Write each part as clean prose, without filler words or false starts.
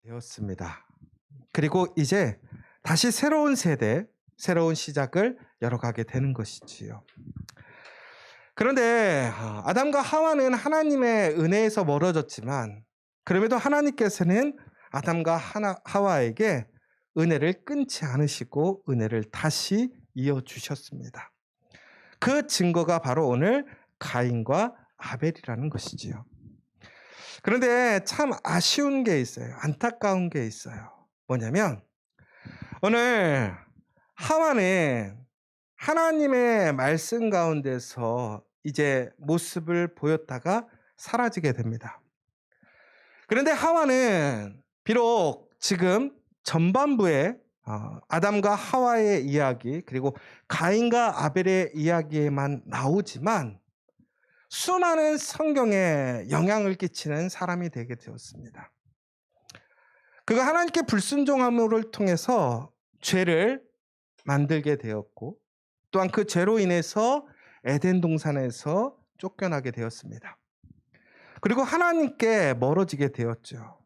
되었습니다. 그리고 이제 다시 새로운 세대, 새로운 시작을 열어가게 되는 것이지요. 그런데 아담과 하와는 하나님의 은혜에서 멀어졌지만 그럼에도 하나님께서는 아담과 하와에게 은혜를 끊지 않으시고 은혜를 다시 이어주셨습니다. 그 증거가 바로 오늘 가인과 아벨이라는 것이지요. 그런데 참 아쉬운 게 있어요. 안타까운 게 있어요. 뭐냐면 오늘 하와는 하나님의 말씀 가운데서 이제 모습을 보였다가 사라지게 됩니다. 그런데 하와는 비록 지금 전반부에 아담과 하와의 이야기 그리고 가인과 아벨의 이야기에만 나오지만 수많은 성경에 영향을 끼치는 사람이 되게 되었습니다. 그가 하나님께 불순종함을 통해서 죄를 만들게 되었고 또한 그 죄로 인해서 에덴 동산에서 쫓겨나게 되었습니다. 그리고 하나님께 멀어지게 되었죠.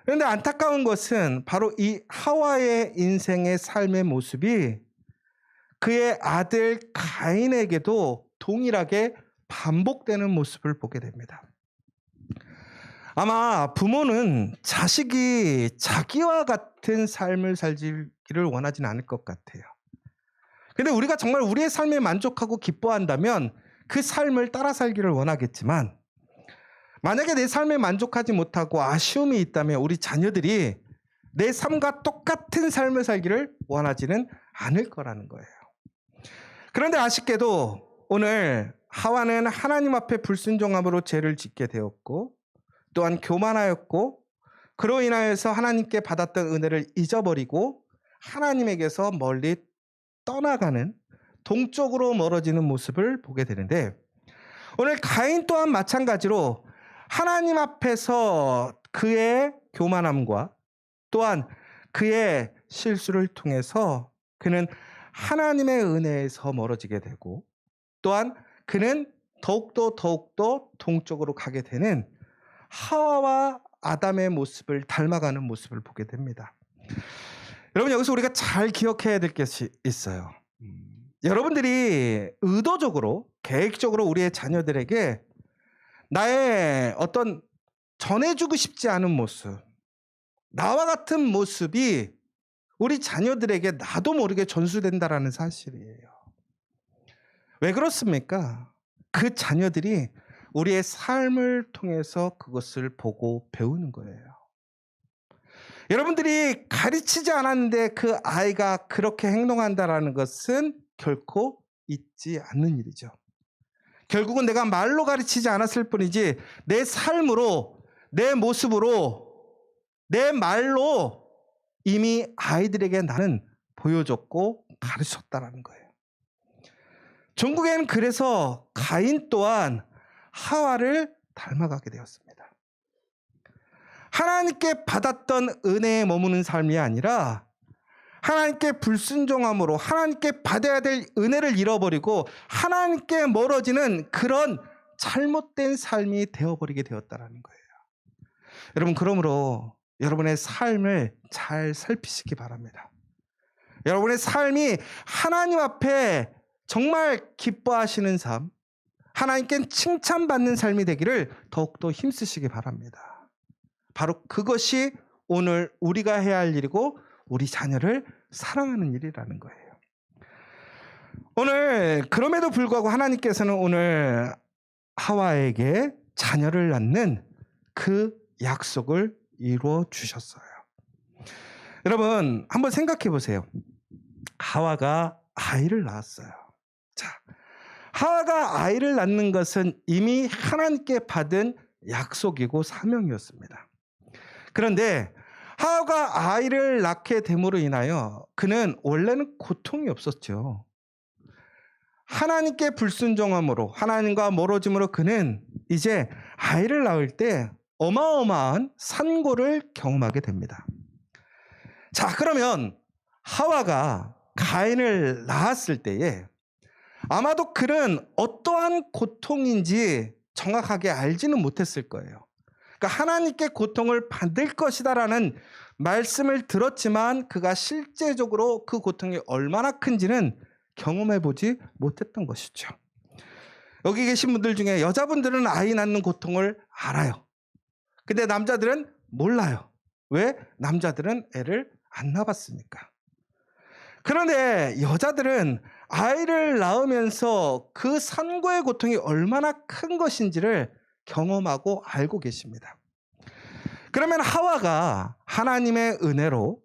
그런데 안타까운 것은 바로 이 하와의 인생의 삶의 모습이 그의 아들 가인에게도 동일하게 반복되는 모습을 보게 됩니다. 아마 부모는 자식이 자기와 같은 삶을 살기를 원하지는 않을 것 같아요. 근데 우리가 정말 우리의 삶에 만족하고 기뻐한다면 그 삶을 따라 살기를 원하겠지만 만약에 내 삶에 만족하지 못하고 아쉬움이 있다면 우리 자녀들이 내 삶과 똑같은 삶을 살기를 원하지는 않을 거라는 거예요. 그런데 아쉽게도 오늘 하와는 하나님 앞에 불순종함으로 죄를 짓게 되었고 또한 교만하였고 그로 인하여서 하나님께 받았던 은혜를 잊어버리고 하나님에게서 멀리 떠나가는 동쪽으로 멀어지는 모습을 보게 되는데 오늘 가인 또한 마찬가지로 하나님 앞에서 그의 교만함과 또한 그의 실수를 통해서 그는 하나님의 은혜에서 멀어지게 되고 또한 그는 더욱더 동쪽으로 가게 되는 하와와 아담의 모습을 닮아가는 모습을 보게 됩니다. 여러분 여기서 우리가 잘 기억해야 될 것이 있어요. 여러분들이 의도적으로 계획적으로 우리의 자녀들에게 나의 어떤 전해주고 싶지 않은 모습, 나와 같은 모습이 우리 자녀들에게 나도 모르게 전수된다라는 사실이에요. 왜 그렇습니까? 그 자녀들이 우리의 삶을 통해서 그것을 보고 배우는 거예요. 여러분들이 가르치지 않았는데 그 아이가 그렇게 행동한다라는 것은 결코 있지 않는 일이죠. 결국은 내가 말로 가르치지 않았을 뿐이지 내 삶으로, 내 모습으로, 내 말로 이미 아이들에게 나는 보여줬고 가르쳤다라는 거예요. 종국에는 그래서 가인 또한 하와를 닮아가게 되었습니다. 하나님께 받았던 은혜에 머무는 삶이 아니라 하나님께 불순종함으로 하나님께 받아야 될 은혜를 잃어버리고 하나님께 멀어지는 그런 잘못된 삶이 되어버리게 되었다는 거예요. 여러분 그러므로 여러분의 삶을 잘 살피시기 바랍니다. 여러분의 삶이 하나님 앞에 정말 기뻐하시는 삶, 하나님께 칭찬받는 삶이 되기를 더욱더 힘쓰시기 바랍니다. 바로 그것이 오늘 우리가 해야 할 일이고 우리 자녀를 사랑하는 일이라는 거예요. 오늘 그럼에도 불구하고 하나님께서는 오늘 하와에게 자녀를 낳는 그 약속을 이루어 주셨어요. 여러분 한번 생각해 보세요. 하와가 아이를 낳았어요. 자, 하와가 아이를 낳는 것은 이미 하나님께 받은 약속이고 사명이었습니다. 그런데 하와가 아이를 낳게 됨으로 인하여 그는 원래는 고통이 없었죠. 하나님께 불순종함으로 하나님과 멀어짐으로 그는 이제 아이를 낳을 때 어마어마한 산고를 경험하게 됩니다. 자, 그러면 하와가 가인을 낳았을 때에 아마도 그는 어떠한 고통인지 정확하게 알지는 못했을 거예요. 그러니까 그러니까 하나님께 고통을 받을 것이다라는 말씀을 들었지만 그가 실제적으로 그 고통이 얼마나 큰지는 경험해 보지 못했던 것이죠. 여기 계신 분들 중에 여자분들은 아이 낳는 고통을 알아요. 근데 남자들은 몰라요. 왜? 남자들은 애를 안 낳았으니까. 그런데 여자들은 아이를 낳으면서 그 산고의 고통이 얼마나 큰 것인지를 경험하고 알고 계십니다. 그러면 하와가 하나님의 은혜로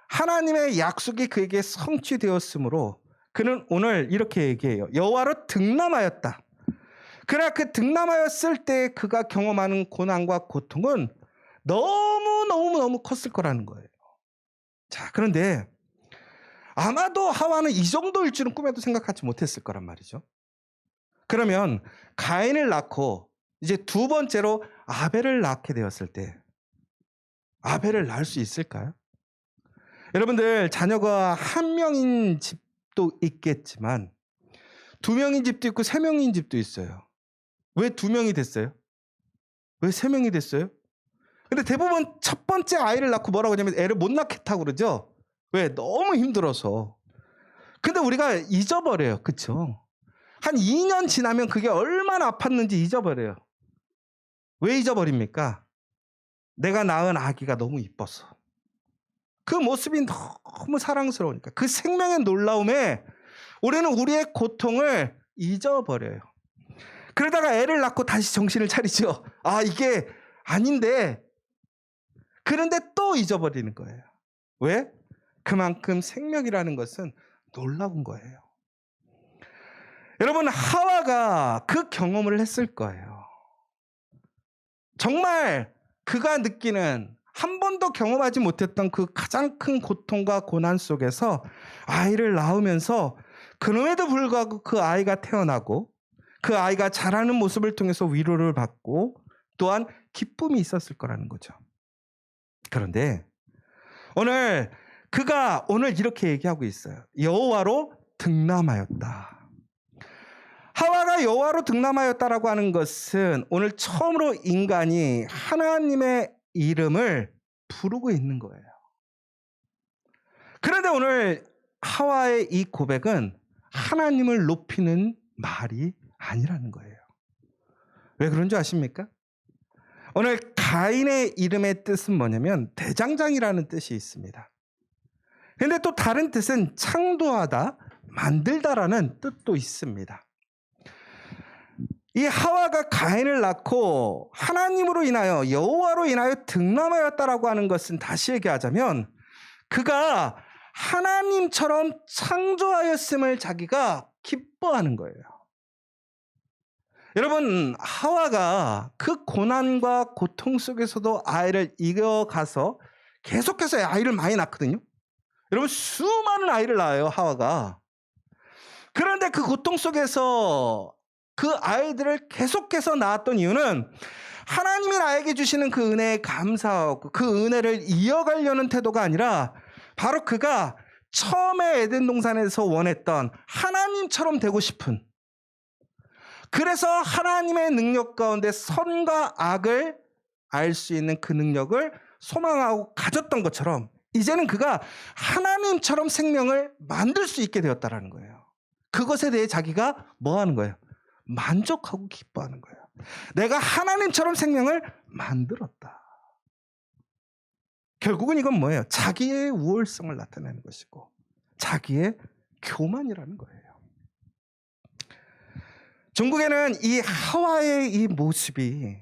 하나님의 약속이 그에게 성취되었으므로 그는 오늘 이렇게 얘기해요. 여호와로 등남하였다. 그러나 그 등남하였을 때 그가 경험하는 고난과 고통은 너무 컸을 거라는 거예요. 자, 그런데 아마도 하와는 이 정도일 줄은 꿈에도 생각하지 못했을 거란 말이죠. 그러면 가인을 낳고 이제 두 번째로 아벨을 낳게 되었을 때 아벨을 낳을 수 있을까요? 여러분들 자녀가 한 명인 집도 있겠지만 두 명인 집도 있고 세 명인 집도 있어요. 왜 두 명이 됐어요? 왜 세 명이 됐어요? 근데 대부분 첫 번째 아이를 낳고 뭐라고 하냐면 애를 못 낳겠다고 그러죠. 왜? 너무 힘들어서. 근데 우리가 잊어버려요. 그쵸? 한 2년 지나면 그게 얼마나 아팠는지 잊어버려요. 왜 잊어버립니까? 내가 낳은 아기가 너무 이뻐서. 그 모습이 너무 사랑스러우니까. 그 생명의 놀라움에 우리는 우리의 고통을 잊어버려요. 그러다가 애를 낳고 다시 정신을 차리죠. 아, 이게 아닌데. 그런데 또 잊어버리는 거예요. 왜? 그만큼 생명이라는 것은 놀라운 거예요. 여러분, 하와가 그 경험을 했을 거예요. 정말 그가 느끼는 한 번도 경험하지 못했던 그 가장 큰 고통과 고난 속에서 아이를 낳으면서 그럼에도 불구하고 그 아이가 태어나고 그 아이가 자라는 모습을 통해서 위로를 받고 또한 기쁨이 있었을 거라는 거죠. 그런데 그가 오늘 이렇게 얘기하고 있어요. 여호와로 등남하였다. 하와가 여호와로 등남하였다라고 하는 것은 오늘 처음으로 인간이 하나님의 이름을 부르고 있는 거예요. 그런데 오늘 하와의 이 고백은 하나님을 높이는 말이 아니라는 거예요. 왜 그런 줄 아십니까? 오늘 가인의 이름의 뜻은 뭐냐면 대장장이라는 뜻이 있습니다. 그런데 또 다른 뜻은 창조하다, 만들다라는 뜻도 있습니다. 이 하와가 가인을 낳고 하나님으로 인하여 여호와로 인하여 등남하였다라고 하는 것은 다시 얘기하자면 그가 하나님처럼 창조하였음을 자기가 기뻐하는 거예요. 여러분, 하와가 그 고난과 고통 속에서도 아이를 이겨가서 계속해서 아이를 많이 낳거든요. 여러분, 수많은 아이를 낳아요, 하와가. 그런데 그 고통 속에서 그 아이들을 계속해서 낳았던 이유는 하나님이 나에게 주시는 그 은혜에 감사하고 그 은혜를 이어가려는 태도가 아니라 바로 그가 처음에 에덴 동산에서 원했던 하나님처럼 되고 싶은, 그래서 하나님의 능력 가운데 선과 악을 알 수 있는 그 능력을 소망하고 가졌던 것처럼 이제는 그가 하나님처럼 생명을 만들 수 있게 되었다라는 거예요. 그것에 대해 자기가 뭐 하는 거예요? 만족하고 기뻐하는 거예요. 내가 하나님처럼 생명을 만들었다. 결국은 이건 뭐예요? 자기의 우월성을 나타내는 것이고 자기의 교만이라는 거예요. 종국에는 이 하와의 이 모습이,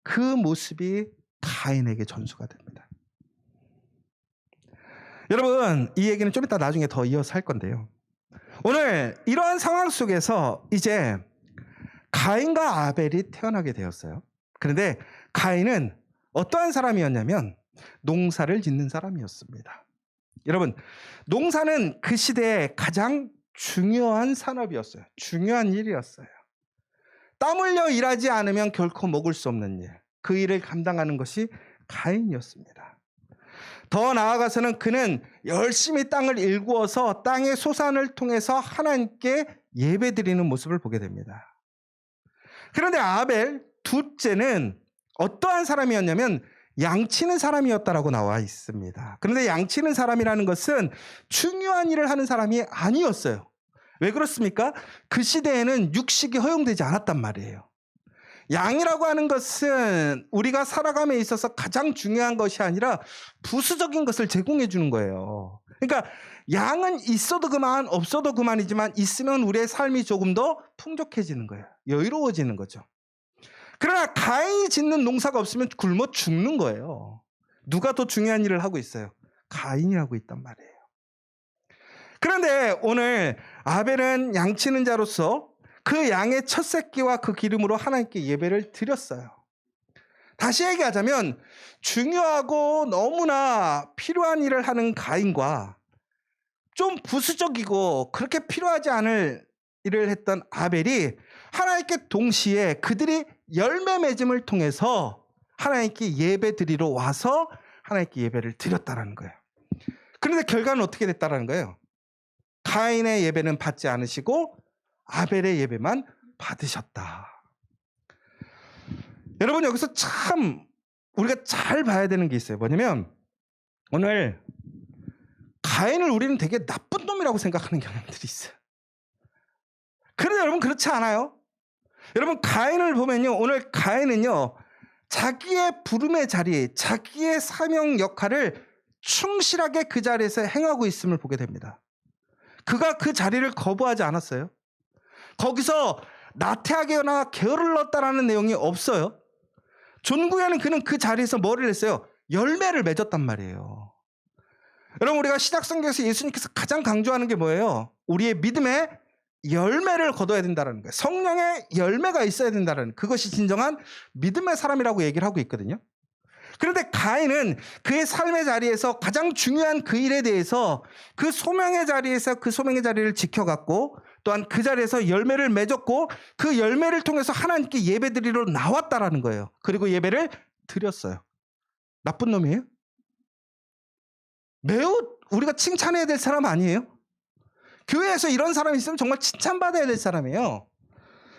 그 모습이 가인에게 전수가 됩니다. 여러분, 이 얘기는 좀 이따 나중에 더 이어서 할 건데요. 오늘 이러한 상황 속에서 이제 가인과 아벨이 태어나게 되었어요. 그런데 가인은 어떠한 사람이었냐면 농사를 짓는 사람이었습니다. 여러분, 농사는 그 시대에 가장 중요한 산업이었어요. 중요한 일이었어요. 땀 흘려 일하지 않으면 결코 먹을 수 없는 일. 그 일을 감당하는 것이 가인이었습니다. 더 나아가서는 그는 열심히 땅을 일구어서 땅의 소산을 통해서 하나님께 예배드리는 모습을 보게 됩니다. 그런데 아벨, 둘째는 어떠한 사람이었냐면 양치는 사람이었다라고 나와 있습니다. 그런데 양치는 사람이라는 것은 중요한 일을 하는 사람이 아니었어요. 왜 그렇습니까? 그 시대에는 육식이 허용되지 않았단 말이에요. 양이라고 하는 것은 우리가 살아감에 있어서 가장 중요한 것이 아니라 부수적인 것을 제공해 주는 거예요. 그러니까 양은 있어도 그만 없어도 그만이지만 있으면 우리의 삶이 조금 더 풍족해지는 거예요. 여유로워지는 거죠. 그러나 가인이 짓는 농사가 없으면 굶어 죽는 거예요. 누가 더 중요한 일을 하고 있어요? 가인이 하고 있단 말이에요. 그런데 오늘 아벨은 양치는 자로서 그 양의 첫 새끼와 그 기름으로 하나님께 예배를 드렸어요. 다시 얘기하자면 중요하고 너무나 필요한 일을 하는 가인과 좀 부수적이고 그렇게 필요하지 않을 일을 했던 아벨이 하나님께 동시에 그들이 열매 맺음을 통해서 하나님께 예배 드리러 와서 하나님께 예배를 드렸다는 거예요. 그런데 결과는 어떻게 됐다는 거예요? 가인의 예배는 받지 않으시고 아벨의 예배만 받으셨다. 여러분 여기서 참 우리가 잘 봐야 되는 게 있어요. 뭐냐면 오늘 가인을 우리는 되게 나쁜 놈이라고 생각하는 경향들이 있어요. 그런데 여러분 그렇지 않아요? 여러분 가인을 보면요. 오늘 가인은요. 자기의 부름의 자리, 자기의 사명 역할을 충실하게 그 자리에서 행하고 있음을 보게 됩니다. 그가 그 자리를 거부하지 않았어요. 거기서 나태하거나 게을렀다라는 내용이 없어요. 존구에는 그는 그 자리에서 뭐를 했어요? 열매를 맺었단 말이에요. 여러분 우리가 신약성경에서 예수님께서 가장 강조하는 게 뭐예요? 우리의 믿음의 열매를 거둬야 된다는 거예요. 성령의 열매가 있어야 된다는 그것이 진정한 믿음의 사람이라고 얘기를 하고 있거든요. 그런데 가인은 그의 삶의 자리에서 가장 중요한 그 일에 대해서 그 소명의 자리에서 그 소명의 자리를 지켜갔고 또한 그 자리에서 열매를 맺었고 그 열매를 통해서 하나님께 예배드리러 나왔다라는 거예요. 그리고 예배를 드렸어요. 나쁜 놈이에요? 매우 우리가 칭찬해야 될 사람 아니에요? 교회에서 이런 사람이 있으면 정말 칭찬받아야 될 사람이에요.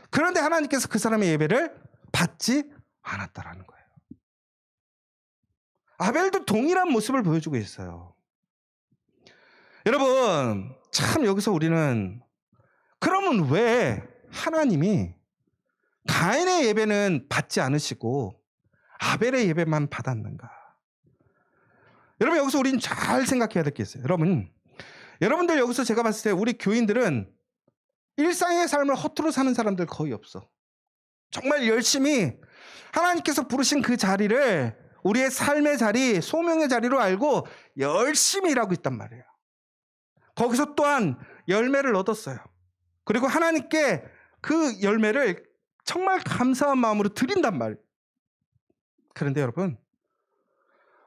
그런데 하나님께서 그 사람의 예배를 받지 않았다라는 거예요. 아벨도 동일한 모습을 보여주고 있어요. 여러분 참 여기서 우리는 그러면 왜 하나님이 가인의 예배는 받지 않으시고 아벨의 예배만 받았는가? 여러분 여기서 우리는 잘 생각해야 될 게 있어요. 여러분들 여기서 제가 봤을 때 우리 교인들은 일상의 삶을 허투루 사는 사람들 거의 없어. 정말 열심히 하나님께서 부르신 그 자리를 우리의 삶의 자리, 소명의 자리로 알고 열심히 일하고 있단 말이에요. 거기서 또한 열매를 얻었어요. 그리고 하나님께 그 열매를 정말 감사한 마음으로 드린단 말이에요. 그런데 여러분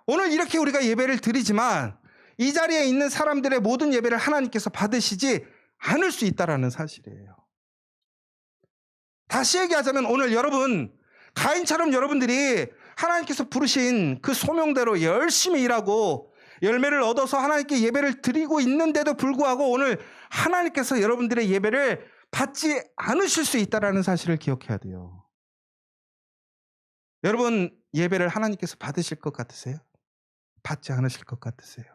오늘 이렇게 우리가 예배를 드리지만 이 자리에 있는 사람들의 모든 예배를 하나님께서 받으시지 않을 수 있다는 사실이에요. 다시 얘기하자면 오늘 여러분 가인처럼 여러분들이 하나님께서 부르신 그 소명대로 열심히 일하고 열매를 얻어서 하나님께 예배를 드리고 있는데도 불구하고 오늘 하나님께서 여러분들의 예배를 받지 않으실 수 있다는 사실을 기억해야 돼요. 여러분 예배를 하나님께서 받으실 것 같으세요? 받지 않으실 것 같으세요?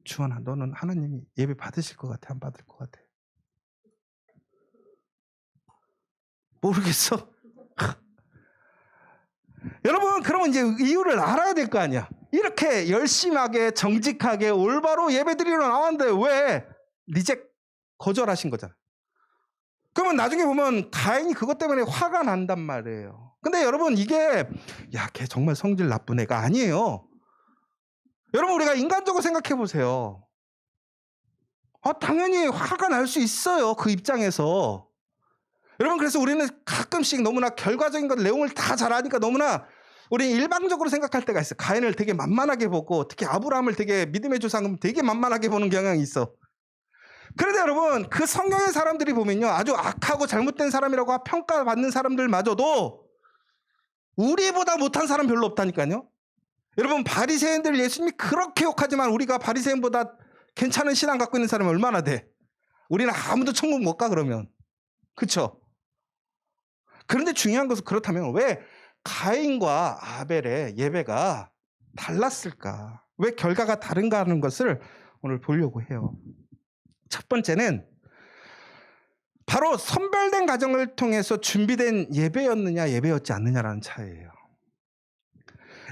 주원아 너는 하나님이 예배 받으실 것 같아? 안 받을 것 같아? 모르겠어. 여러분 그러면 이제 이유를 알아야 될 거 아니야. 이렇게 열심하게 정직하게 올바로 예배드리러 나왔는데 왜 리젝 거절하신 거잖아. 그러면 나중에 보면 가인이 그것 때문에 화가 난단 말이에요. 근데 여러분 이게 야 걔 정말 성질 나쁜 애가 아니에요. 여러분 우리가 인간적으로 생각해 보세요. 당연히 화가 날 수 있어요. 그 입장에서. 여러분 그래서 우리는 가끔씩 너무나 결과적인 것 내용을 다 잘 아니까 너무나 우리 일방적으로 생각할 때가 있어요. 가인을 되게 만만하게 보고 특히 아브라함을 되게 믿음의 조상은 되게 만만하게 보는 경향이 있어. 그런데 여러분 그 성경의 사람들이 보면요 아주 악하고 잘못된 사람이라고 평가받는 사람들마저도 우리보다 못한 사람 별로 없다니까요. 여러분 바리새인들 예수님이 그렇게 욕하지만 우리가 바리새인보다 괜찮은 신앙 갖고 있는 사람이 얼마나 돼? 우리는 아무도 천국 못 가 그러면. 그렇죠? 그런데 중요한 것은 그렇다면 왜 가인과 아벨의 예배가 달랐을까? 왜 결과가 다른가 하는 것을 오늘 보려고 해요. 첫 번째는 바로 선별된 과정을 통해서 준비된 예배였느냐 예배였지 않느냐라는 차이예요.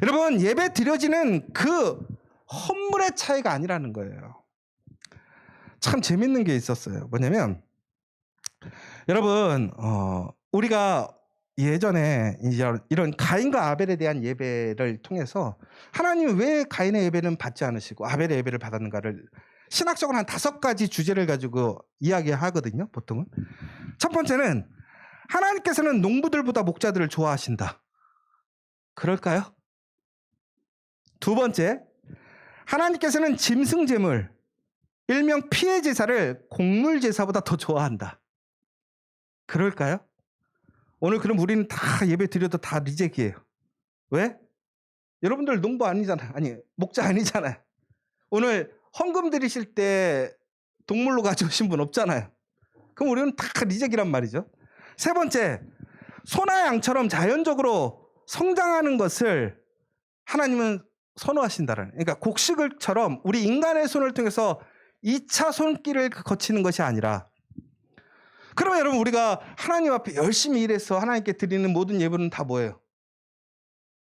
여러분, 예배 드려지는 그 헌물의 차이가 아니라는 거예요. 참 재밌는 게 있었어요. 뭐냐면 여러분 우리가 예전에 이런 가인과 아벨에 대한 예배를 통해서 하나님이 왜 가인의 예배는 받지 않으시고 아벨의 예배를 받았는가를 신학적으로 한 5가지 주제를 가지고 이야기하거든요. 보통은. 첫 번째는 하나님께서는 농부들보다 목자들을 좋아하신다. 그럴까요? 두 번째, 하나님께서는 짐승제물, 일명 피의 제사를 곡물 제사보다 더 좋아한다. 그럴까요? 오늘 그럼 우리는 다 예배 드려도 다 리젝이에요. 왜? 여러분들 농부 아니잖아요. 아니, 목자 아니잖아요. 오늘 헌금 드리실 때 동물로 가져오신 분 없잖아요. 그럼 우리는 다 리젝이란 말이죠. 세 번째, 소나 양처럼 자연적으로 성장하는 것을 하나님은 선호하신다라는. 그러니까 곡식을처럼 우리 인간의 손을 통해서 2차 손길을 거치는 것이 아니라, 그러면 여러분 우리가 하나님 앞에 열심히 일해서 하나님께 드리는 모든 예배는 다 뭐예요?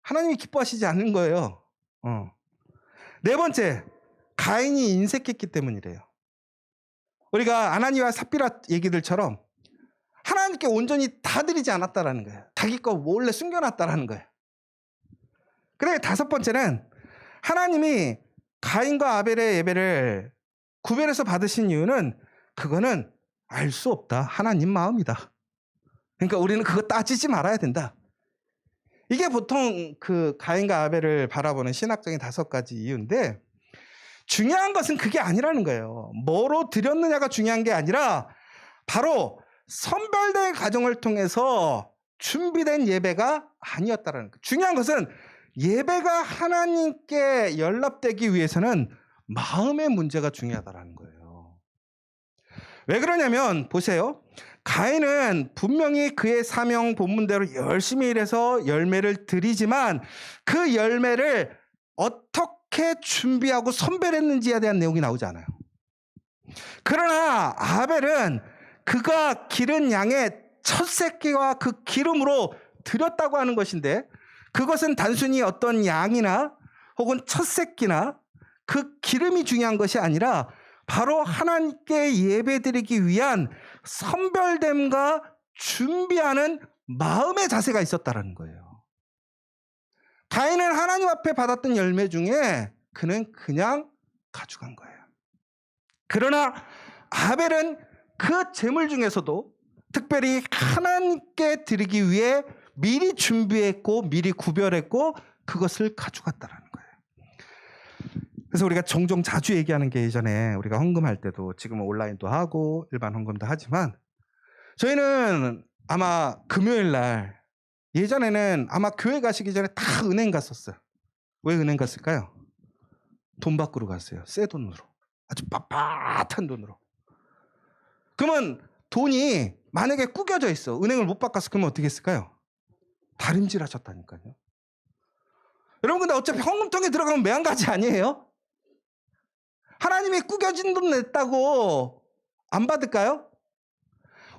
하나님이 기뻐하시지 않는 거예요. 네 번째, 가인이 인색했기 때문이래요. 우리가 아나니와 삽비라 얘기들처럼 하나님께 온전히 다 드리지 않았다라는 거예요. 자기 거 몰래 숨겨놨다라는 거예요. 그래, 다섯 번째는 하나님이 가인과 아벨의 예배를 구별해서 받으신 이유는 그거는 알 수 없다. 하나님 마음이다. 그러니까 우리는 그거 따지지 말아야 된다. 이게 보통 그 가인과 아벨을 바라보는 신학적인 5가지 이유인데, 중요한 것은 그게 아니라는 거예요. 뭐로 드렸느냐가 중요한 게 아니라 바로 선별된 과정을 통해서 준비된 예배가 아니었다라는 거예요. 중요한 것은 예배가 하나님께 연락되기 위해서는 마음의 문제가 중요하다라는 거예요. 왜 그러냐면 보세요. 가인은 분명히 그의 사명 본문대로 열심히 일해서 열매를 드리지만 그 열매를 어떻게 준비하고 선별했는지에 대한 내용이 나오지 않아요. 그러나 아벨은 그가 기른 양의 첫 새끼와 그 기름으로 드렸다고 하는 것인데, 그것은 단순히 어떤 양이나 혹은 첫 새끼나 그 기름이 중요한 것이 아니라 바로 하나님께 예배드리기 위한 선별됨과 준비하는 마음의 자세가 있었다는 거예요. 가인은 하나님 앞에 받았던 열매 중에 그는 그냥 가져간 거예요. 그러나 아벨은 그 제물 중에서도 특별히 하나님께 드리기 위해 미리 준비했고 미리 구별했고 그것을 가져갔다는 거예요. 그래서 우리가 종종 자주 얘기하는 게, 예전에 우리가 헌금할 때도, 지금은 온라인도 하고 일반 헌금도 하지만, 저희는 아마 금요일 날, 예전에는 아마 교회 가시기 전에 다 은행 갔었어요. 왜 은행 갔을까요? 돈 받으러 갔어요. 새 돈으로. 아주 빳빳한 돈으로. 그러면 돈이 만약에 구겨져 있어. 은행을 못 바꿨어. 그러면 어떻게 했을까요? 다림질 하셨다니까요. 여러분, 근데 어차피 헌금통에 들어가면 매한가지 아니에요? 하나님이 구겨진 돈 냈다고 안 받을까요?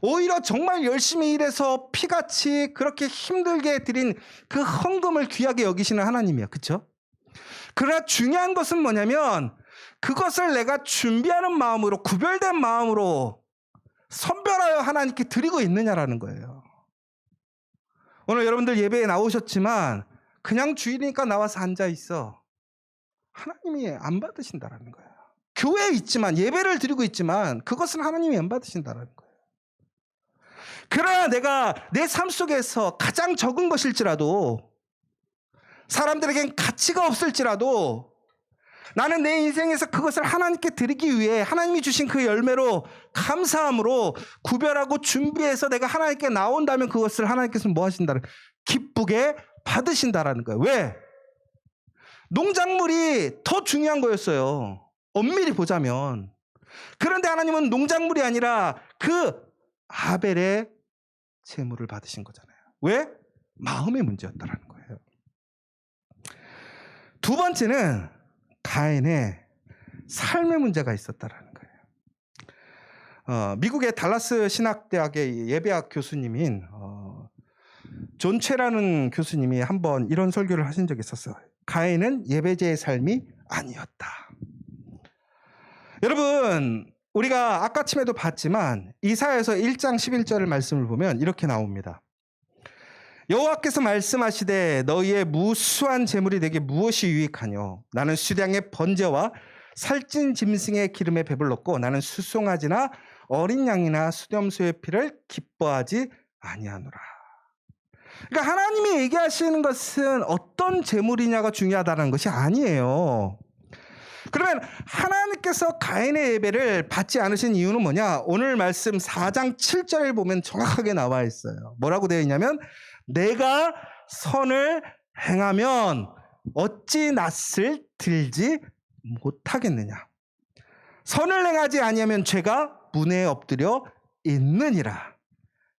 오히려 정말 열심히 일해서 피같이 그렇게 힘들게 드린 그 헌금을 귀하게 여기시는 하나님이야. 그렇죠? 그러나 중요한 것은 뭐냐면 그것을 내가 준비하는 마음으로, 구별된 마음으로 선별하여 하나님께 드리고 있느냐라는 거예요. 오늘 여러분들 예배에 나오셨지만 그냥 주일이니까 나와서 앉아 있어. 하나님이 안 받으신다라는 거예요. 교회에 있지만, 예배를 드리고 있지만 그것은 하나님이 안 받으신다라는 거예요. 그러나 내가 내 삶 속에서 가장 적은 것일지라도, 사람들에겐 가치가 없을지라도, 나는 내 인생에서 그것을 하나님께 드리기 위해 하나님이 주신 그 열매로 감사함으로 구별하고 준비해서 내가 하나님께 나온다면 그것을 하나님께서는 뭐 하신다는, 기쁘게 받으신다라는 거예요. 왜? 농작물이 더 중요한 거였어요. 엄밀히 보자면. 그런데 하나님은 농작물이 아니라 그 아벨의 제물을 받으신 거잖아요. 왜? 마음의 문제였다라는 거예요. 두 번째는 가인의 삶의 문제가 있었다라는 거예요. 미국의 달라스 신학대학의 예배학 교수님인 존 최라는 교수님이 한번 이런 설교를 하신 적이 있었어요. 가인은 예배자의 삶이 아니었다. 여러분, 우리가 아까 아침에도 봤지만 이사야서 1장 11절 말씀을 보면 이렇게 나옵니다. 여호와께서 말씀하시되 너희의 무수한 재물이 내게 무엇이 유익하뇨? 나는 수량의 번제와 살찐 짐승의 기름에 배불렀고 나는 수송아지나 어린 양이나 수염소의 피를 기뻐하지 아니하노라. 그러니까 하나님이 얘기하시는 것은 어떤 재물이냐가 중요하다는 것이 아니에요. 그러면 하나님께서 가인의 예배를 받지 않으신 이유는 뭐냐? 오늘 말씀 4장 7절을 보면 정확하게 나와 있어요. 뭐라고 되어 있냐면 내가 선을 행하면 어찌 낯을 들지 못하겠느냐. 선을 행하지 아니하면 죄가 문에 엎드려 있느니라.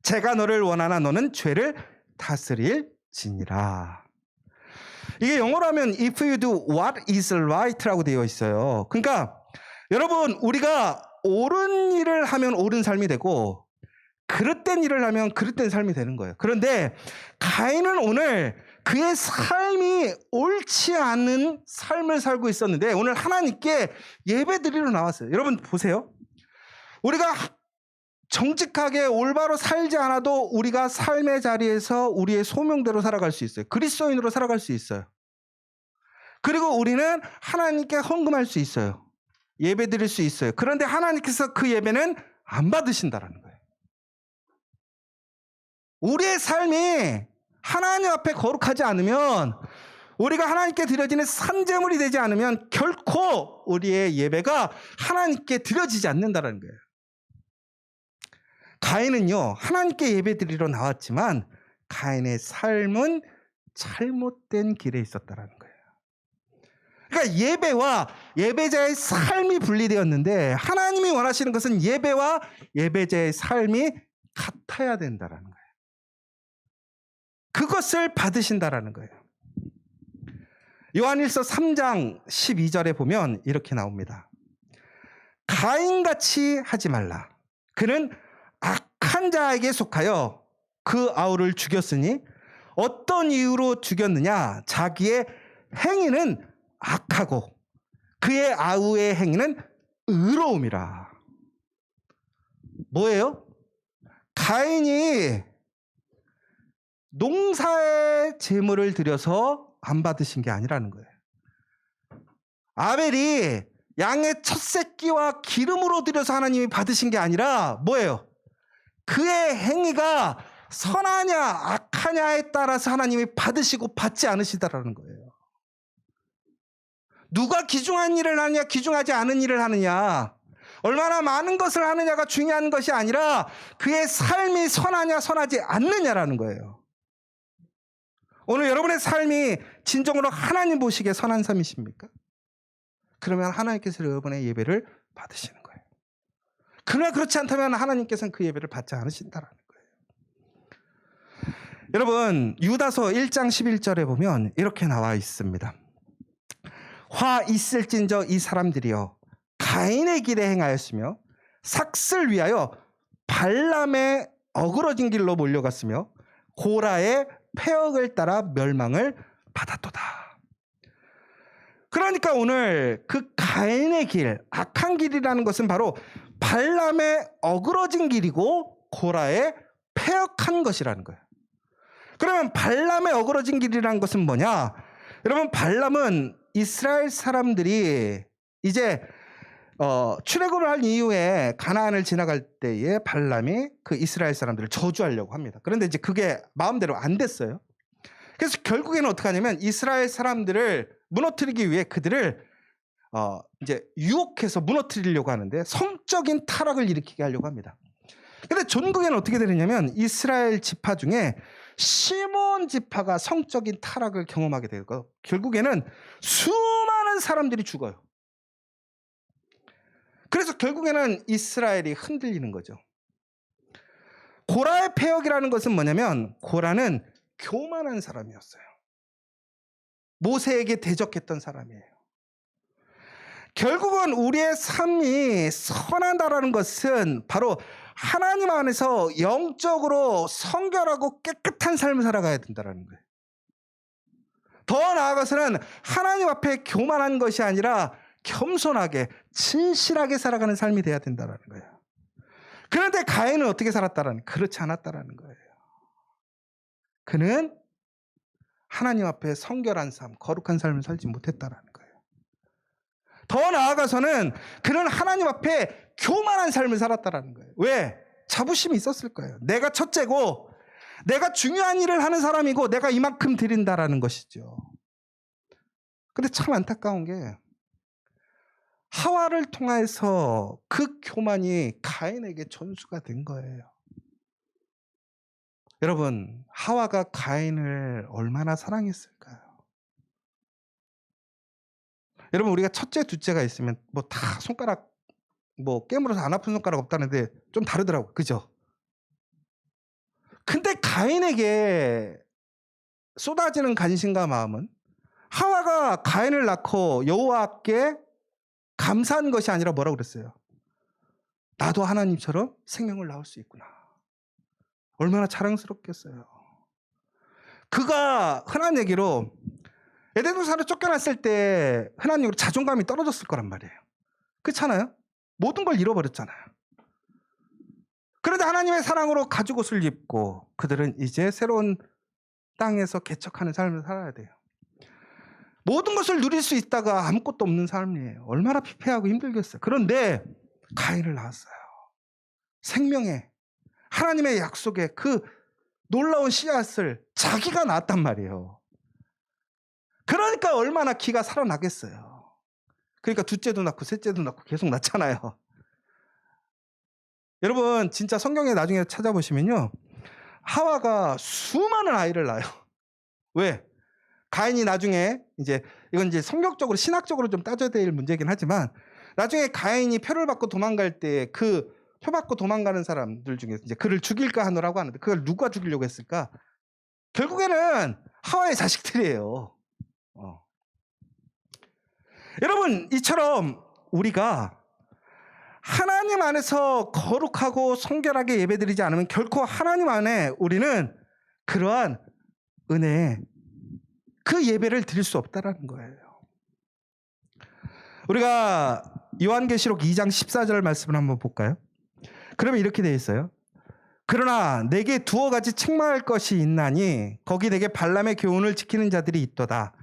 제가 너를 원하나 너는 죄를 다스릴지니라. 이게 영어로 하면 if you do what is right라고 되어 있어요. 그러니까 여러분, 우리가 옳은 일을 하면 옳은 삶이 되고 그릇된 일을 하면 그릇된 삶이 되는 거예요. 그런데 가인은 오늘 그의 삶이 옳지 않은 삶을 살고 있었는데 오늘 하나님께 예배드리러 나왔어요. 여러분 보세요. 우리가 정직하게 올바로 살지 않아도 우리가 삶의 자리에서 우리의 소명대로 살아갈 수 있어요. 그리스도인으로 살아갈 수 있어요. 그리고 우리는 하나님께 헌금할 수 있어요. 예배 드릴 수 있어요. 그런데 하나님께서 그 예배는 안 받으신다라는 거예요. 우리의 삶이 하나님 앞에 거룩하지 않으면, 우리가 하나님께 드려지는 산제물이 되지 않으면 결코 우리의 예배가 하나님께 드려지지 않는다는 거예요. 가인은요, 하나님께 예배 드리러 나왔지만 가인의 삶은 잘못된 길에 있었다는 거예요. 그러니까 예배와 예배자의 삶이 분리되었는데 하나님이 원하시는 것은 예배와 예배자의 삶이 같아야 된다는 거예요. 그것을 받으신다라는 거예요. 요한일서 3장 12절에 보면 이렇게 나옵니다. 가인같이 하지 말라. 그는 악한 자에게 속하여 그 아우를 죽였으니 어떤 이유로 죽였느냐? 자기의 행위는 악하고 그의 아우의 행위는 의로움이라. 뭐예요? 가인이 농사의 제물을 드려서 안 받으신 게 아니라는 거예요. 아벨이 양의 첫 새끼와 기름으로 드려서 하나님이 받으신 게 아니라 뭐예요? 그의 행위가 선하냐 악하냐에 따라서 하나님이 받으시고 받지 않으시다라는 거예요. 누가 귀중한 일을 하느냐 귀중하지 않은 일을 하느냐, 얼마나 많은 것을 하느냐가 중요한 것이 아니라 그의 삶이 선하냐 선하지 않느냐라는 거예요. 오늘 여러분의 삶이 진정으로 하나님 보시기에 선한 삶이십니까? 그러면 하나님께서 여러분의 예배를 받으시는 거예요. 그러나 그렇지 않다면 하나님께서는 그 예배를 받지 않으신다라는 거예요. 여러분, 유다서 1장 11절에 보면 이렇게 나와 있습니다. 화 있을진저 이 사람들이여 가인의 길에 행하였으며 삭슬 위하여 발람의 어그러진 길로 몰려갔으며 고라의 폐역을 따라 멸망을 받았도다. 그러니까 오늘 그 가인의 길, 악한 길이라는 것은 바로 발람의 어그러진 길이고 고라의 폐역한 것이라는 거예요. 그러면 발람의 어그러진 길이라는 것은 뭐냐? 여러분, 발람은 이스라엘 사람들이 이제 출애굽을 한 이후에 가나안을 지나갈 때에 발람이 그 이스라엘 사람들을 저주하려고 합니다. 그런데 이제 그게 마음대로 안 됐어요. 그래서 결국에는 어떻게 하냐면 이스라엘 사람들을 무너뜨리기 위해 그들을 이제 유혹해서 무너뜨리려고 하는데 성적인 타락을 일으키게 하려고 합니다. 그런데 전국에는 어떻게 되느냐면 이스라엘 지파 중에 시몬 지파가 성적인 타락을 경험하게 되고 결국에는 수많은 사람들이 죽어요. 그래서 결국에는 이스라엘이 흔들리는 거죠. 고라의 폐역이라는 것은 뭐냐면 고라는 교만한 사람이었어요. 모세에게 대적했던 사람이에요. 결국은 우리의 삶이 선하다라는 것은 바로 하나님 안에서 영적으로 성결하고 깨끗한 삶을 살아가야 된다는 거예요. 더 나아가서는 하나님 앞에 교만한 것이 아니라 겸손하게 진실하게 살아가는 삶이 돼야 된다는 거예요. 그런데 가인은 어떻게 살았다라는, 그렇지 않았다라는 거예요. 그는 하나님 앞에 성결한 삶, 거룩한 삶을 살지 못했다라는 거예요. 더 나아가서는 그는 하나님 앞에 교만한 삶을 살았다라는 거예요. 왜? 자부심이 있었을 거예요. 내가 첫째고 내가 중요한 일을 하는 사람이고 내가 이만큼 드린다라는 것이죠. 근데 참 안타까운 게 하와를 통해서 그 교만이 가인에게 전수가 된 거예요. 여러분, 하와가 가인을 얼마나 사랑했을까요? 여러분, 우리가 첫째, 둘째가 있으면 뭐 다 손가락 뭐 깨물어서 안 아픈 손가락 없다는데 좀 다르더라고요. 그죠? 근데 가인에게 쏟아지는 관심과 마음은 하와가 가인을 낳고 여호와께 감사한 것이 아니라 뭐라고 그랬어요? 나도 하나님처럼 생명을 낳을 수 있구나. 얼마나 자랑스럽겠어요. 그가 흔한 얘기로 에덴 동산으로 쫓겨났을 때 흔한 얘기로 자존감이 떨어졌을 거란 말이에요. 그렇잖아요? 모든 걸 잃어버렸잖아요. 그런데 하나님의 사랑으로 가죽옷을 입고 그들은 이제 새로운 땅에서 개척하는 삶을 살아야 돼요. 모든 것을 누릴 수 있다가 아무것도 없는 삶이에요. 얼마나 피폐하고 힘들겠어요. 그런데 가인을 낳았어요. 생명의 하나님의 약속의 그 놀라운 씨앗을 자기가 낳았단 말이에요. 그러니까 얼마나 기가 살아나겠어요. 그러니까 둘째도 낳고 셋째도 낳고 계속 낳잖아요. 여러분 진짜 성경에 나중에 찾아보시면요, 하와가 수많은 아이를 낳아요. 왜? 가인이 나중에 이건 이제 성격적으로 신학적으로 좀 따져야 될 문제긴 하지만 나중에 가인이 표를 받고 도망갈 때 그 표 받고 도망가는 사람들 중에 이제 그를 죽일까 하노라고 하는데 그걸 누가 죽이려고 했을까? 결국에는 하와의 자식들이에요. 여러분 이처럼 우리가 하나님 안에서 거룩하고 성결하게 예배드리지 않으면 결코 하나님 안에 우리는 그러한 은혜에 그 예배를 드릴 수 없다라는 거예요. 우리가 요한계시록 2장 14절 말씀을 한번 볼까요? 그러면 이렇게 되어 있어요. 그러나 내게 두어 가지 책망할 것이 있나니 거기 내게 발람의 교훈을 지키는 자들이 있도다.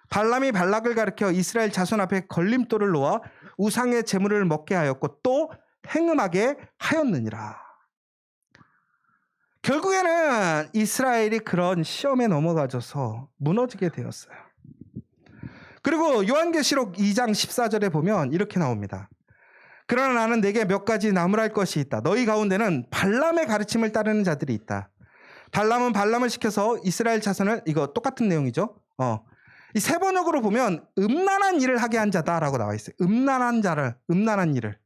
발람이 발락을 가리켜 이스라엘 자손 앞에 걸림돌을 놓아 우상의 제물을 먹게 하였고 또 행음하게 하였느니라. 결국에는 이스라엘이 그런 시험에 넘어가져서 무너지게 되었어요. 그리고 요한계시록 2장 14절에 보면 이렇게 나옵니다. 그러나 나는 내게 몇 가지 나무랄 것이 있다. 너희 가운데는 발람의 가르침을 따르는 자들이 있다. 발람은 발람을 시켜서 이스라엘 자손을, 이거 똑같은 내용이죠. 이 세 번역으로 보면 음란한 일을 하게 한 자다라고 나와 있어요. 음란한 일을.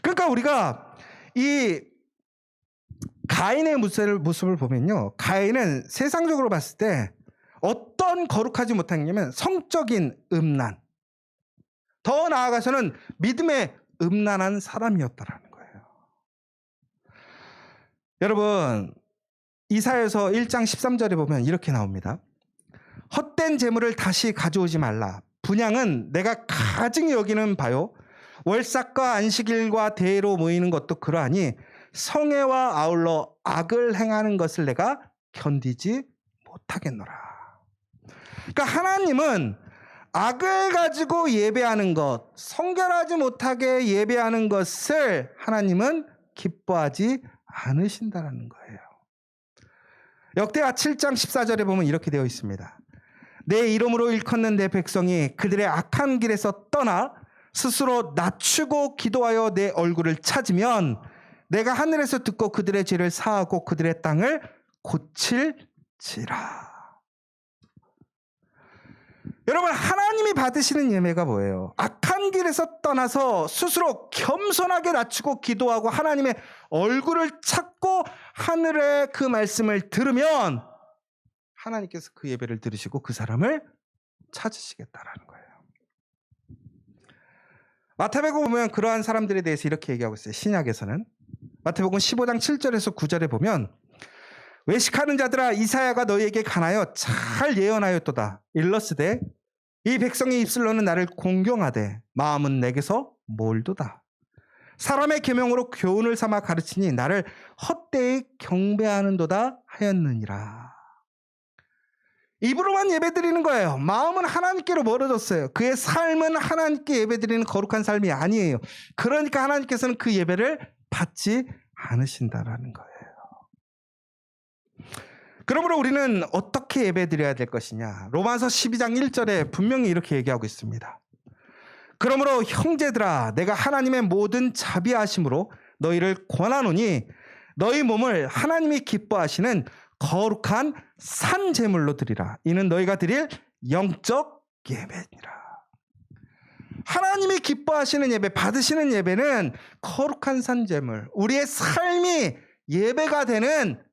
그러니까 우리가 이 가인의 모습을 보면요, 가인은 세상적으로 봤을 때 어떤 거룩하지 못한 게냐면 성적인 음란, 더 나아가서는 믿음의 음란한 사람이었다라는 거예요. 여러분 이사야서 1장 13절에 보면 이렇게 나옵니다. 헛된 재물을 다시 가져오지 말라. 분향은 내가 가증히 여기는 바요. 월삭과 안식일과 대회로 모이는 것도 그러하니 성애와 아울러 악을 행하는 것을 내가 견디지 못하겠노라. 그러니까 하나님은 악을 가지고 예배하는 것, 성결하지 못하게 예배하는 것을 하나님은 기뻐하지 않으신다는 거예요. 역대하 7장 14절에 보면 이렇게 되어 있습니다. 내 이름으로 일컫는 내 백성이 그들의 악한 길에서 떠나 스스로 낮추고 기도하여 내 얼굴을 찾으면 내가 하늘에서 듣고 그들의 죄를 사하고 그들의 땅을 고칠지라. 여러분 하나님이 받으시는 예배가 뭐예요? 악한 길에서 떠나서 스스로 겸손하게 낮추고 기도하고 하나님의 얼굴을 찾고 하늘의 그 말씀을 들으면 하나님께서 그 예배를 들으시고 그 사람을 찾으시겠다라는 거예요. 마태복음 보면 그러한 사람들에 대해서 이렇게 얘기하고 있어요. 신약에서는 마태복음 15장 7절에서 9절에 보면 외식하는 자들아 이사야가 너희에게 가나여 잘 예언하였도다. 일러스되 이 백성의 입술로는 나를 공경하되 마음은 내게서 멀도다. 사람의 계명으로 교훈을 삼아 가르치니 나를 헛되이 경배하는도다 하였느니라. 입으로만 예배드리는 거예요. 마음은 하나님께로 멀어졌어요. 그의 삶은 하나님께 예배드리는 거룩한 삶이 아니에요. 그러니까 하나님께서는 그 예배를 받지 않으신다라는 거예요. 그러므로 우리는 어떻게 예배드려야 될 것이냐? 로마서 12장 1절에 분명히 이렇게 얘기하고 있습니다. 그러므로 형제들아 내가 하나님의 모든 자비하심으로 너희를 권하노니 너희 몸을 하나님이 기뻐하시는 거룩한 산 제물로 드리라. 이는 너희가 드릴 영적 예배니라. 하나님이 기뻐하시는 예배, 받으시는 예배는 거룩한 산 제물, 우리의 삶이 예배가 되는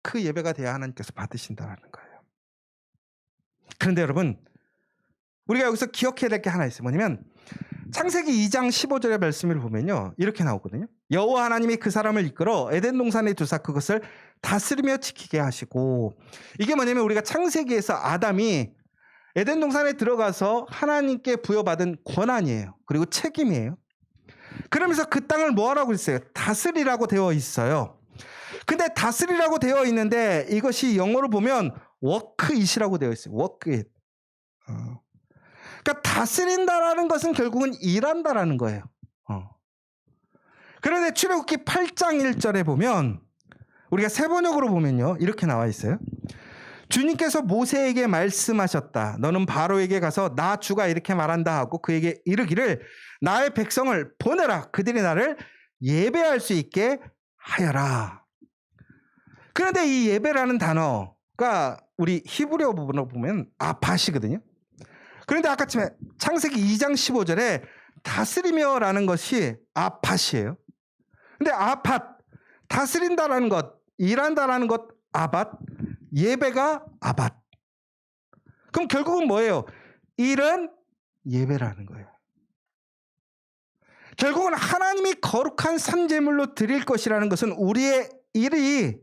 그 예배가 돼야 하나님께서 받으신다는 거예요. 그런데 여러분, 우리가 여기서 기억해야 될 게 하나 있어요. 뭐냐면 창세기 2장 15절의 말씀을 보면요, 이렇게 나오거든요. 여호와 하나님이 그 사람을 이끌어 에덴 동산에 두사 그것을 다스리며 지키게 하시고, 이게 뭐냐면 우리가 창세기에서 아담이 에덴 동산에 들어가서 하나님께 부여받은 권한이에요. 그리고 책임이에요. 그러면서 그 땅을 뭐 하라고 했어요? 다스리라고 되어 있어요. 근데 다스리라고 되어 있는데 이것이 영어로 보면 워크잇이라고 되어 있어요. 워크잇. 그러니까 다스린다라는 것은 결국은 일한다라는 거예요. 그런데 출애굽기 8장 1절에 보면 우리가 세번역으로 보면요, 이렇게 나와 있어요. 주님께서 모세에게 말씀하셨다. 너는 바로에게 가서 나 주가 이렇게 말한다 하고 그에게 이르기를 나의 백성을 보내라. 그들이 나를 예배할 수 있게 하여라. 그런데 이 예배라는 단어가 우리 히브리어 부분으로 보면 아팟이거든요. 그런데 아까쯤에 창세기 2장 15절에 다스리며라는 것이 아팟이에요. 근데 아팟, 다스린다라는 것, 일한다라는 것 아밧, 예배가 아밧. 그럼 결국은 뭐예요? 일은 예배라는 거예요. 결국은 하나님이 거룩한 산제물로 드릴 것이라는 것은 우리의 일이,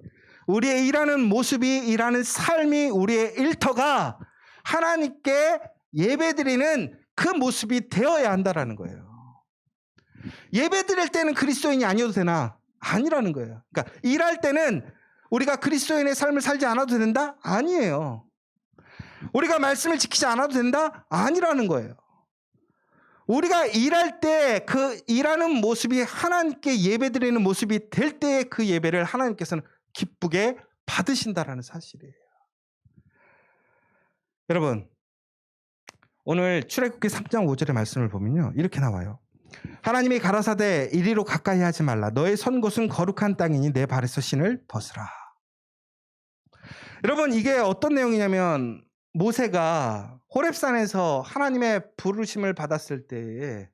우리의 일하는 모습이, 일하는 삶이, 우리의 일터가 하나님께 예배드리는 그 모습이 되어야 한다라는 거예요. 예배드릴 때는 그리스도인이 아니어도 되나? 아니라는 거예요. 그러니까 일할 때는 우리가 그리스도인의 삶을 살지 않아도 된다? 아니에요. 우리가 말씀을 지키지 않아도 된다? 아니라는 거예요. 우리가 일할 때 그 일하는 모습이 하나님께 예배드리는 모습이 될 때에 그 예배를 하나님께서는 기쁘게 받으신다라는 사실이에요. 여러분, 오늘 출애굽기 3장 5절의 말씀을 보면요, 이렇게 나와요. 하나님이 가라사대 이리로 가까이 하지 말라. 너의 선 곳은 거룩한 땅이니 내 발에서 신을 벗으라. 여러분, 이게 어떤 내용이냐면 모세가 호렙산에서 하나님의 부르심을 받았을 때에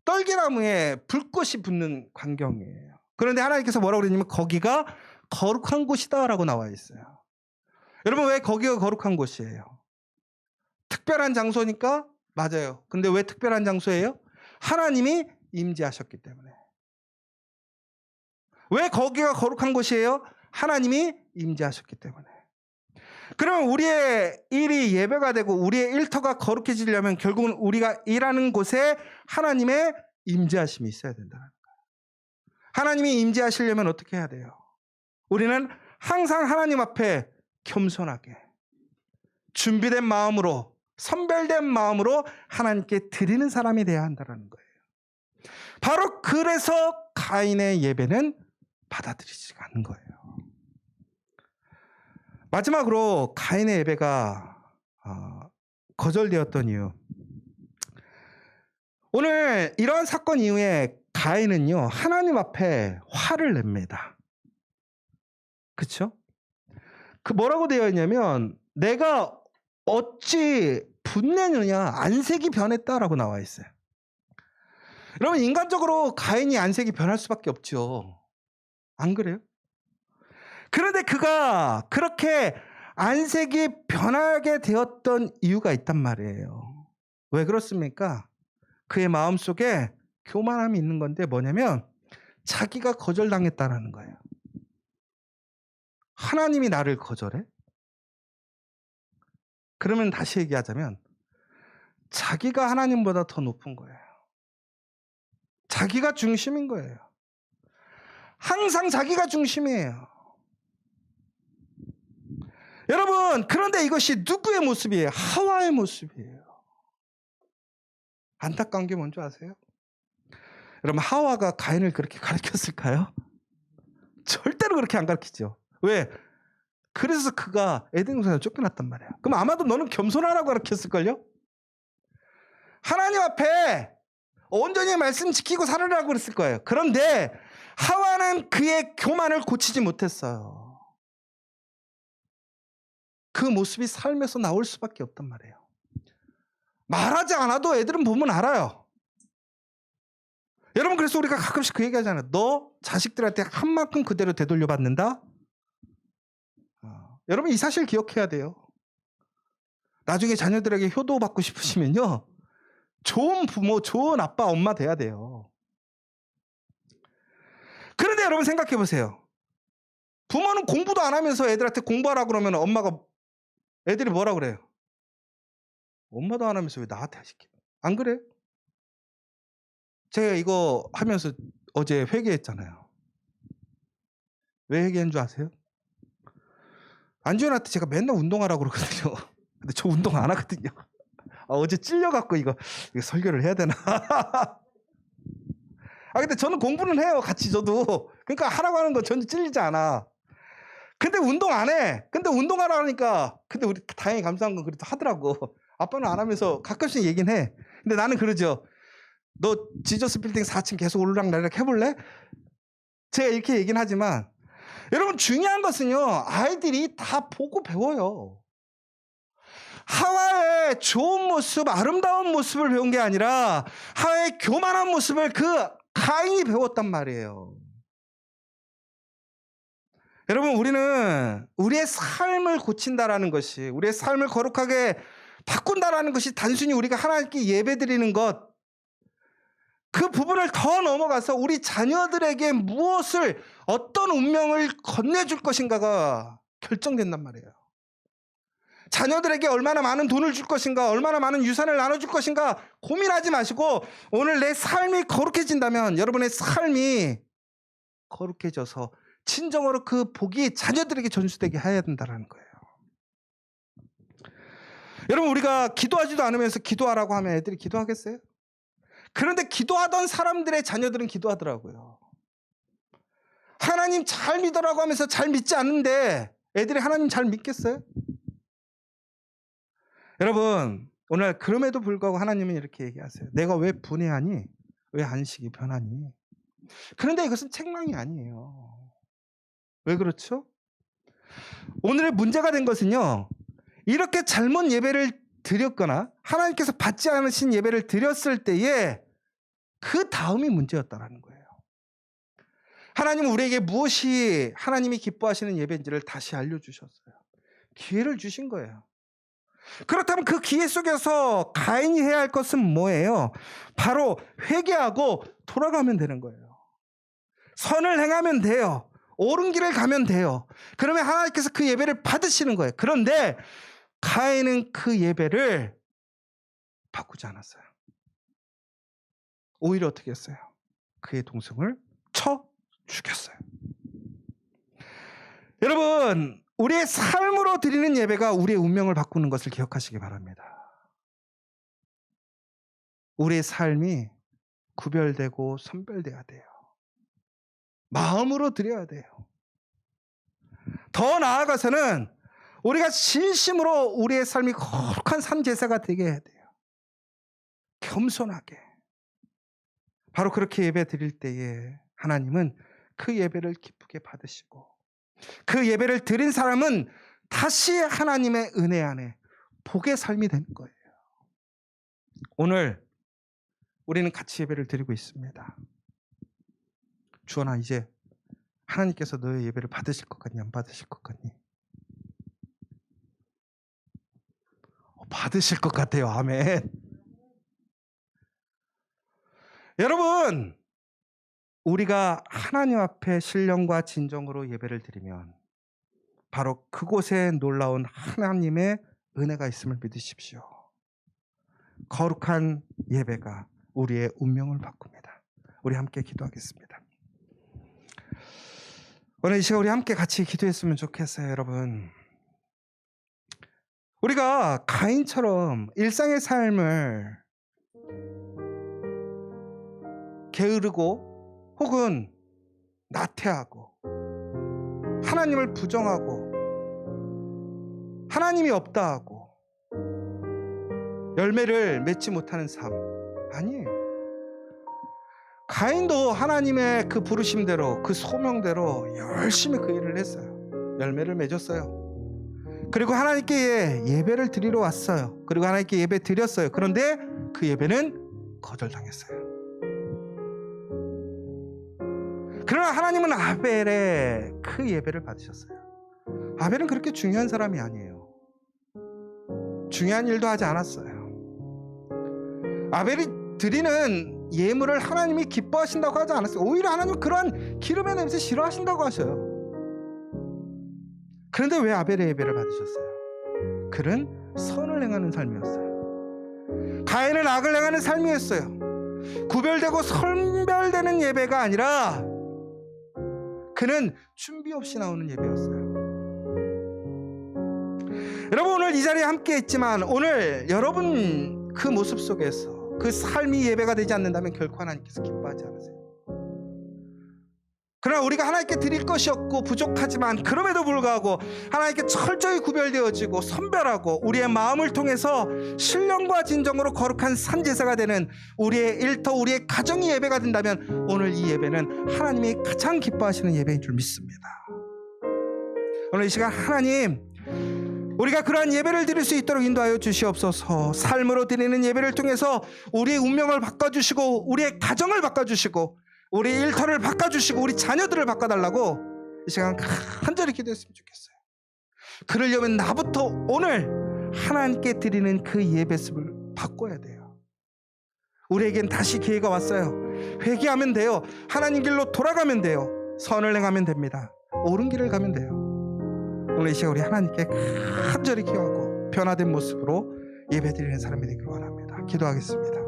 떨기나무에 불꽃이 붙는 광경이에요. 그런데 하나님께서 뭐라고 그러냐면 거기가 거룩한 곳이다라고 나와 있어요. 여러분, 왜 거기가 거룩한 곳이에요? 특별한 장소니까? 맞아요. 근데 왜 특별한 장소예요? 하나님이 임재하셨기 때문에. 왜 거기가 거룩한 곳이에요? 하나님이 임재하셨기 때문에. 그러면 우리의 일이 예배가 되고 우리의 일터가 거룩해지려면 결국은 우리가 일하는 곳에 하나님의 임재하심이 있어야 된다는 거예요. 하나님이 임재하시려면 어떻게 해야 돼요? 우리는 항상 하나님 앞에 겸손하게 준비된 마음으로, 선별된 마음으로 하나님께 드리는 사람이 되어야 한다는 거예요. 바로 그래서 가인의 예배는 받아들이지가 않는 거예요. 마지막으로 가인의 예배가 거절되었던 이유. 오늘 이러한 사건 이후에 가인은요, 하나님 앞에 화를 냅니다. 그렇죠? 그 뭐라고 되어 있냐면 내가 어찌 분내느냐, 안색이 변했다라고 나와 있어요. 여러분, 인간적으로 가인이 안색이 변할 수밖에 없죠. 안 그래요? 그런데 그가 그렇게 안색이 변하게 되었던 이유가 있단 말이에요. 왜 그렇습니까? 그의 마음속에 교만함이 있는 건데 뭐냐면 자기가 거절당했다라는 거예요. 하나님이 나를 거절해? 그러면 다시 얘기하자면 자기가 하나님보다 더 높은 거예요. 자기가 중심인 거예요. 항상 자기가 중심이에요. 여러분, 그런데 이것이 누구의 모습이에요? 하와의 모습이에요. 안타까운 게 뭔지 아세요? 여러분, 하와가 가인을 그렇게 가르쳤을까요? 절대로 그렇게 안 가르치죠. 왜? 그래서 그가 에덴 동산에 쫓겨났단 말이에요. 그럼 아마도 너는 겸손하라고 가르쳤을걸요? 하나님 앞에 온전히 말씀 지키고 살으라고 그랬을 거예요. 그런데 하와는 그의 교만을 고치지 못했어요. 그 모습이 삶에서 나올 수밖에 없단 말이에요. 말하지 않아도 애들은 보면 알아요. 여러분, 그래서 우리가 가끔씩 그 얘기 하잖아요. 너 자식들한테 한 만큼 그대로 되돌려 받는다? 여러분, 이 사실 기억해야 돼요. 나중에 자녀들에게 효도받고 싶으시면요, 좋은 부모, 좋은 아빠, 엄마 돼야 돼요. 그런데 여러분 생각해 보세요. 부모는 공부도 안 하면서 애들한테 공부하라고 그러면 엄마가, 애들이 뭐라 그래요? 엄마도 안 하면서 왜 나한테 시켜? 안 그래? 제가 이거 하면서 어제 회개했잖아요. 왜 회개한 줄 아세요? 안지현한테 제가 맨날 운동하라고 그러거든요. 근데 저 운동 안 하거든요. 어제 찔려갖고 이거 설교를 해야 되나? 근데 저는 공부는 해요. 같이 저도. 그러니까 하라고 하는 거 전혀 찔리지 않아. 근데 운동 안 해. 근데 운동하라 하니까, 근데 우리 다행히 감사한 건 그래도 하더라고. 아빠는 안 하면서 가끔씩 얘기는 해. 근데 나는 그러죠. 너 지저스 빌딩 4층 계속 오르락내리락 해볼래? 제가 이렇게 얘기는 하지만 여러분, 중요한 것은요, 아이들이 다 보고 배워요. 하와의 좋은 모습, 아름다운 모습을 배운 게 아니라 하와의 교만한 모습을 그 가인이 배웠단 말이에요. 여러분, 우리는 우리의 삶을 고친다라는 것이, 우리의 삶을 거룩하게 바꾼다라는 것이 단순히 우리가 하나님께 예배드리는 것, 그 부분을 더 넘어가서 우리 자녀들에게 무엇을, 어떤 운명을 건네줄 것인가가 결정된단 말이에요. 자녀들에게 얼마나 많은 돈을 줄 것인가, 얼마나 많은 유산을 나눠줄 것인가 고민하지 마시고, 오늘 내 삶이 거룩해진다면 여러분의 삶이 거룩해져서 친정으로 그 복이 자녀들에게 전수되게 해야 된다는 거예요. 여러분, 우리가 기도하지도 않으면서 기도하라고 하면 애들이 기도하겠어요? 그런데 기도하던 사람들의 자녀들은 기도하더라고요. 하나님 잘 믿으라고 하면서 잘 믿지 않는데 애들이 하나님 잘 믿겠어요? 여러분, 오늘 그럼에도 불구하고 하나님은 이렇게 얘기하세요. 내가 왜 분해하니? 왜 안식이 변하니? 그런데 이것은 책망이 아니에요. 왜 그렇죠? 오늘의 문제가 된 것은요, 이렇게 잘못 예배를 드렸거나 하나님께서 받지 않으신 예배를 드렸을 때에 그 다음이 문제였다라는 거예요. 하나님은 우리에게 무엇이 하나님이 기뻐하시는 예배인지를 다시 알려주셨어요. 기회를 주신 거예요. 그렇다면 그 기회 속에서 가인이 해야 할 것은 뭐예요? 바로 회개하고 돌아가면 되는 거예요. 선을 행하면 돼요. 옳은 길을 가면 돼요. 그러면 하나님께서 그 예배를 받으시는 거예요. 그런데 가인은 그 예배를 바꾸지 않았어요. 오히려 어떻게 했어요? 그의 동생을 쳐 죽였어요. 여러분, 우리의 삶으로 드리는 예배가 우리의 운명을 바꾸는 것을 기억하시기 바랍니다. 우리의 삶이 구별되고 선별돼야 돼요. 마음으로 드려야 돼요. 더 나아가서는 우리가 진심으로 우리의 삶이 거룩한 삶 제사가 되게 해야 돼요. 겸손하게. 바로 그렇게 예배 드릴 때에 하나님은 그 예배를 기쁘게 받으시고, 그 예배를 드린 사람은 다시 하나님의 은혜 안에 복의 삶이 되는 거예요. 오늘 우리는 같이 예배를 드리고 있습니다. 주원아, 이제 하나님께서 너의 예배를 받으실 것 같니? 안 받으실 것 같니? 받으실 것 같아요. 아멘. 여러분, 우리가 하나님 앞에 신령과 진정으로 예배를 드리면 바로 그곳에 놀라운 하나님의 은혜가 있음을 믿으십시오. 거룩한 예배가 우리의 운명을 바꿉니다. 우리 함께 기도하겠습니다. 오늘 이 시간 우리 함께 같이 기도했으면 좋겠어요. 여러분, 우리가 가인처럼 일상의 삶을 게으르고 혹은 나태하고 하나님을 부정하고 하나님이 없다 하고 열매를 맺지 못하는 삶 아니에요. 가인도 하나님의 그 부르심대로 그 소명대로 열심히 그 일을 했어요. 열매를 맺었어요. 그리고 하나님께 예배를 드리러 왔어요. 그리고 하나님께 예배 드렸어요. 그런데 그 예배는 거절당했어요. 그러나 하나님은 아벨의 그 예배를 받으셨어요. 아벨은 그렇게 중요한 사람이 아니에요. 중요한 일도 하지 않았어요. 아벨이 드리는 예물을 하나님이 기뻐하신다고 하지 않았어요. 오히려 하나님은 그러한 기름의 냄새 싫어하신다고 하셔요. 그런데 왜 아벨의 예배를 받으셨어요? 그는 선을 행하는 삶이었어요. 가인은 악을 행하는 삶이었어요. 구별되고 선별되는 예배가 아니라 그는 준비 없이 나오는 예배였어요. 여러분, 오늘 이 자리에 함께 있지만 오늘 여러분 그 모습 속에서 그 삶이 예배가 되지 않는다면 결코 하나님께서 기뻐하지 않으세요. 그러나 우리가 하나님께 드릴 것이 없고 부족하지만 그럼에도 불구하고 하나님께 철저히 구별되어지고 선별하고 우리의 마음을 통해서 신령과 진정으로 거룩한 산제사가 되는 우리의 일터, 우리의 가정이 예배가 된다면 오늘 이 예배는 하나님이 가장 기뻐하시는 예배인 줄 믿습니다. 오늘 이 시간 하나님, 우리가 그러한 예배를 드릴 수 있도록 인도하여 주시옵소서. 삶으로 드리는 예배를 통해서 우리의 운명을 바꿔주시고 우리의 가정을 바꿔주시고 우리 일터를 바꿔주시고 우리 자녀들을 바꿔달라고 이 시간 간절히 기도했으면 좋겠어요. 그러려면 나부터 오늘 하나님께 드리는 그 예배습을 바꿔야 돼요. 우리에겐 다시 기회가 왔어요. 회개하면 돼요. 하나님 길로 돌아가면 돼요. 선을 행하면 됩니다. 옳은 길을 가면 돼요. 오늘 이 시간 우리 하나님께 간절히 기도하고 변화된 모습으로 예배드리는 사람이 되기를 원합니다. 기도하겠습니다.